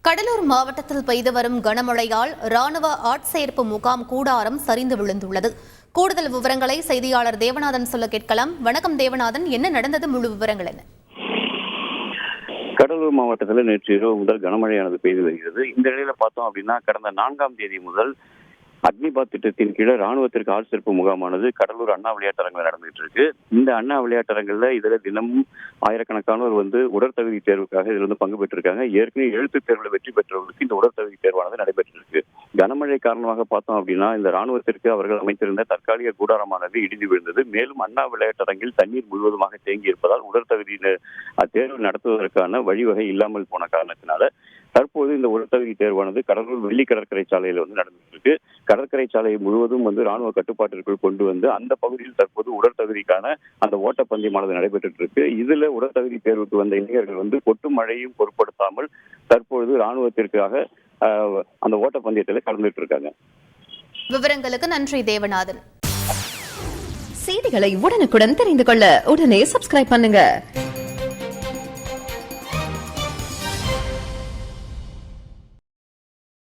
கடலூர் மாவட்டத்தில் பெய்து வரும் கனமழையால் ராணுவ ஆட்சேர்ப்பு முகாம் கூடாரம் சரிந்து விழுந்துள்ளது. கூடுதல் விவரங்களை செய்தியாளர் தேவநாதன் சொல்ல கேட்கலாம். வணக்கம் தேவநாதன், என்ன நடந்தது? முழு விவரங்கள் என்ன? கடலூர் மாவட்டத்தில் நேற்று இரவு முதல் கனமழையானது பெய்து வருகிறது. இந்த நிலையில பார்த்தோம் அப்படின்னா, கடந்த 4ஆம் தேதி முதல் அக்னிபாத் திட்டத்தின் கீழே ராணுவத்திற்கு ஆட்சேர்ப்பு முகாமானது கடலூர் அண்ணா விளையாட்டரங்கில் நடந்துட்டு இருக்கு. இந்த அண்ணா விளையாட்டரங்கில் இதுல தினமும் ஆயிரக்கணக்கானோர் உடற்தகுதி தேர்வுக்காக இதுல பங்கு பெற்றிருக்காங்க. ஏற்கனவே எழுத்து தேர்வுல வெற்றி பெற்றவர்களுக்கு இந்த உடற்தகுதி தேர்வானது நடைபெற்றிருக்கு. கனமழை காரணமாக பார்த்தோம் அப்படின்னா, இந்த ராணுவத்திற்கு அவர்கள் அமைத்திருந்த தற்காலிக கூடாரமானது இடிந்து விழுந்தது. மேலும் அண்ணா விளையாட்டரங்கில் தண்ணீர் முழுவதுமாக தேங்கி இருப்பதால் உடற்தகுதி தேர்வு நடத்துவதற்கான வழிவகை இல்லாமல் போன காரணத்தினால தற்போது இந்த உடற்தகுதி தேர்வானது கடலூர் வெள்ளி கடற்கரை சாலையில நடந்துட்டு இருக்கு. கடற்கரை சாலை முழுவதும் ராணுவ கட்டுப்பாட்டிற்குள் கொண்டு வந்து அந்த பகுதியில் தற்போது உடற்தகுதிக்கான அந்த ஓட்டப்பந்தயமானது நடைபெற்று இருக்கு. இதுல உடற்தகுதி தேர்வுக்கு வந்த இளைஞர்கள் கொட்டும் மழையும் பொருட்படுத்தாமல் தற்பொழுது ராணுவத்திற்காக அந்த ஓட்டப்பந்தயத்தில் கலந்துட்டு இருக்காங்க. விவரங்களுக்கு நன்றி தேவநாதன். செய்திகளை உடனுக்குடன் தெரிந்து கொள்ள உடனே சப்ஸ்கிரைப் பண்ணுங்க.